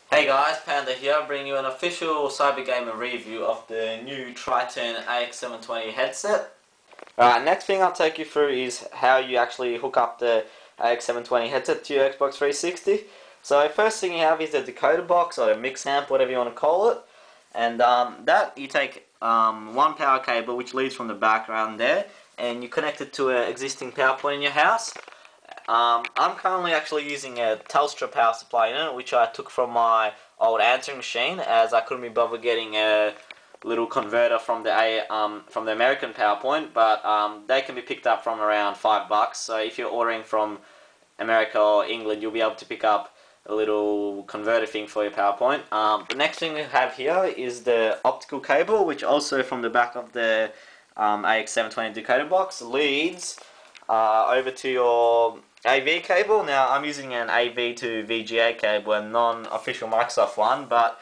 Hey guys, Panda here, bringing you an official Cyber Gamer review of the new Triton AX720 headset. Alright, next thing I'll take you through is how you actually hook up the AX720 headset to your Xbox 360. So first thing you have is the decoder box or the mix amp, whatever you want to call it. And that you take one power cable which leads from the back around there, and you connect it to an existing power point in your house. I'm currently actually using a Telstra power supply unit, which I took from my old answering machine, as I couldn't be bothered getting a little converter from the American PowerPoint, but they can be picked up from around $5. So if you're ordering from America or England, you'll be able to pick up a little converter thing for your PowerPoint. The next thing we have here is the optical cable, which also from the back of the AX720 decoder box leads over to your AV cable. Now I'm using an AV to VGA cable, a non-official Microsoft one, but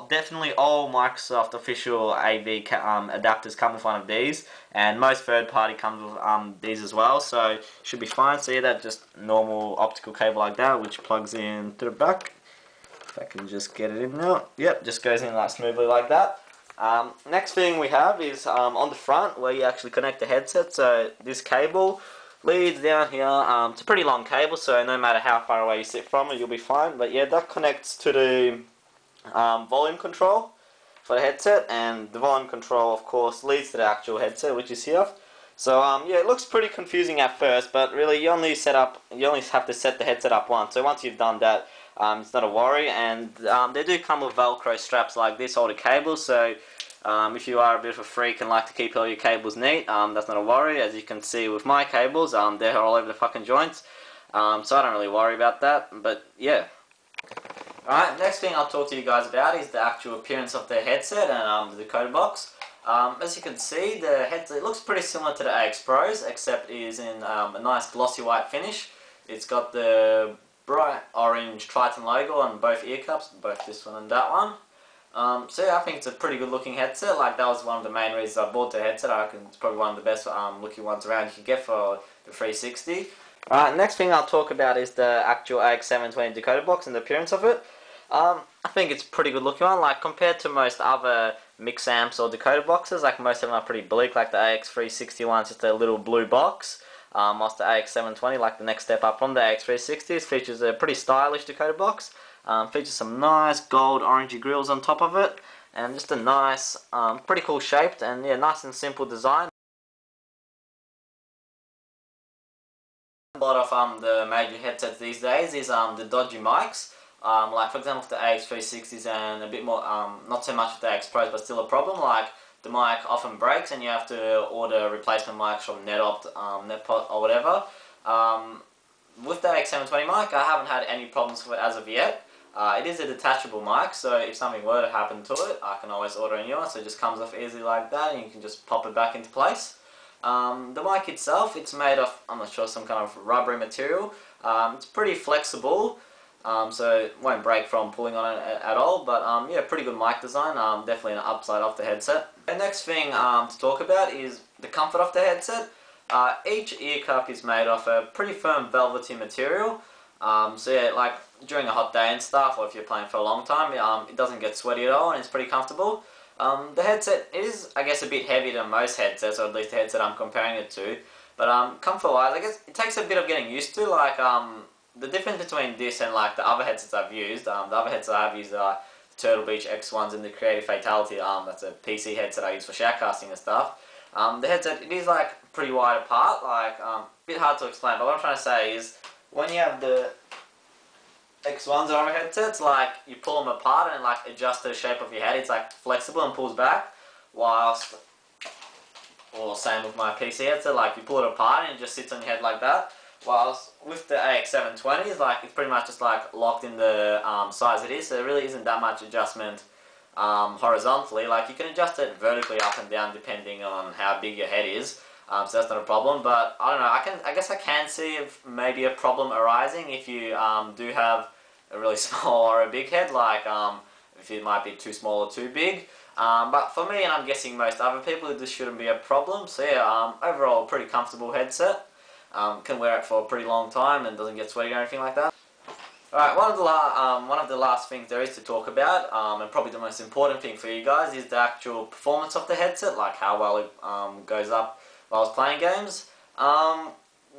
definitely all Microsoft official AV adapters come with one of these, and most third-party comes with these as well, so should be fine. So yeah, that's just normal optical cable like that, which plugs in to the back. If I can just get it in now. Yep, just goes in like smoothly like that. Next thing we have is on the front where you actually connect the headset. So this cable leads down here. It's a pretty long cable, so no matter how far away you sit from it, you'll be fine. But yeah, that connects to the volume control for the headset, and the volume control, of course, leads to the actual headset, which is here. So yeah, it looks pretty confusing at first, but really you only have to set the headset up once. So once you've done that, it's not a worry. And they do come with Velcro straps like this, hold the cables. So if you are a bit of a freak and like to keep all your cables neat, that's not a worry. As you can see with my cables, they're all over the fucking joints. So I don't really worry about that. But yeah. Alright, next thing I'll talk to you guys about is the actual appearance of the headset and the decoder box. As you can see, the headset looks pretty similar to the AX Pros, except it is in a nice glossy white finish. It's got the bright orange Triton logo on both ear cups, both this one and that one. So yeah, I think it's a pretty good looking headset. Like, that was one of the main reasons I bought the headset. I reckon it's probably one of the best looking ones around you can get for the 360. Next thing I'll talk about is the actual AX720 decoder box and the appearance of it. I think it's a pretty good looking one. Like, compared to most other mix amps or decoder boxes, like most of them are pretty bleak. Like the AX360 one's just a little blue box. Whilst the AX720, like the next step up from the AX360s, features a pretty stylish decoder box. Features some nice gold orangey grills on top of it, and just a nice, pretty cool shaped and yeah, nice and simple design. A lot of the major headsets these days is the dodgy mics. Like for example, the AX360s and a bit more, not so much with the AX Pros, but still a problem. Like, the mic often breaks and you have to order replacement mics from NetOpt, NetPot or whatever. With the AX720 mic, I haven't had any problems with it as of yet. It is a detachable mic, so if something were to happen to it, I can always order a new one, so it just comes off easily like that and you can just pop it back into place. The mic itself, it's made of, I'm not sure, some kind of rubbery material. It's pretty flexible, so it won't break from pulling on it at all, but yeah, pretty good mic design, definitely an upside of the headset. The next thing to talk about is the comfort of the headset. Each ear cup is made of a pretty firm velvety material, so yeah, like during a hot day and stuff, or if you're playing for a long time, it doesn't get sweaty at all and it's pretty comfortable. The headset is, I guess, a bit heavier than most headsets, or at least the headset I'm comparing it to, but comfort-wise, I guess it takes a bit of getting used to. Like, the difference between this and like the other headsets I've used, the other headsets I've used are the Turtle Beach X1s and the Creative Fatality, that's a PC headset I use for shoutcasting and stuff. The headset, it is like pretty wide apart, like a bit hard to explain, but what I'm trying to say is, when you have the X1s or other headsets, like, you pull them apart and like adjust the shape of your head, it's like flexible and pulls back, whilst, or same with my PC headset, like you pull it apart and it just sits on your head like that. Whilst with the AX720s, like, it's pretty much just like locked in the size it is, so there really isn't that much adjustment horizontally. Like, you can adjust it vertically up and down depending on how big your head is, so that's not a problem. But I don't know, I guess I can see if maybe a problem arising if you do have a really small or a big head, like if it might be too small or too big. But for me, and I'm guessing most other people, this shouldn't be a problem. So yeah, overall, pretty comfortable headset. Can wear it for a pretty long time and doesn't get sweaty or anything like that. Alright, one of the last things there is to talk about, and probably the most important thing for you guys, is the actual performance of the headset, like how well it goes up while I was playing games.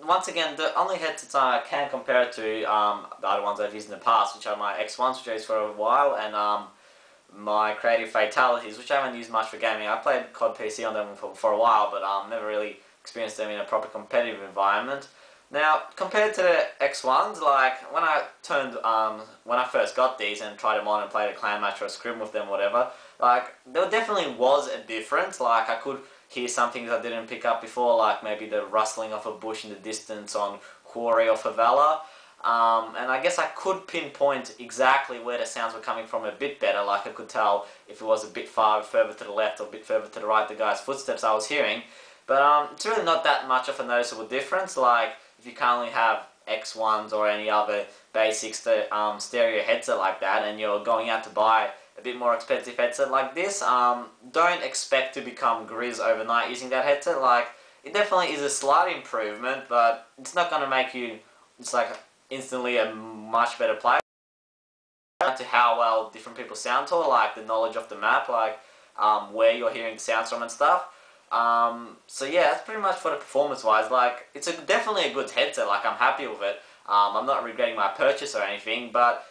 Once again, the only headsets I can compare it to the other ones I've used in the past, which are my X1s, which I used for a while, and my Creative Fatalities, which I haven't used much for gaming. I played COD PC on them for a while, but never really experienced them in a proper competitive environment. Now, compared to the X1s, like, when I first got these and tried them on and played a clan match or a scrim with them or whatever, like, there definitely was a difference. Like, I could hear some things I didn't pick up before, like maybe the rustling of a bush in the distance on Quarry or Favela. And I guess I could pinpoint exactly where the sounds were coming from a bit better. Like, I could tell if it was a bit further to the left or a bit further to the right, the guy's footsteps I was hearing. But it's really not that much of a noticeable difference. Like, if you currently have X1s or any other basic stereo headset like that, and you're going out to buy a bit more expensive headset like this, don't expect to become Grizz overnight using that headset. Like, it definitely is a slight improvement, but it's not going to make you, it's like, instantly a much better player. To how well different people sound to, like the knowledge of the map, like where you're hearing the sounds from and stuff. So yeah, that's pretty much for the performance wise. Like, it's definitely a good headset. Like, I'm happy with it. I'm not regretting my purchase or anything, but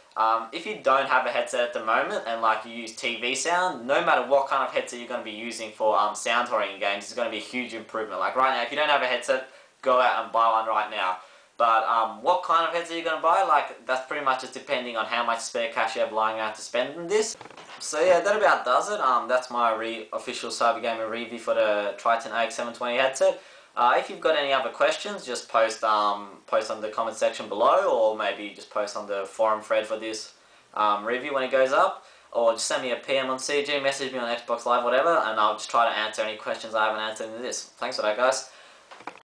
if you don't have a headset at the moment and like you use TV sound, no matter what kind of headset you're going to be using for sound touring in games, it's going to be a huge improvement. Like, right now, if you don't have a headset, go out and buy one right now. But what kind of headset you're going to buy, like, that's pretty much just depending on how much spare cash you have lying out to spend on this. So yeah, that about does it. That's my official Cybergamer review for the Triton AX720 headset. If you've got any other questions, just post on the comment section below, or maybe just post on the forum thread for this review when it goes up, or just send me a PM on CG, message me on Xbox Live, whatever, and I'll just try to answer any questions I haven't answered in this. Thanks for that, guys.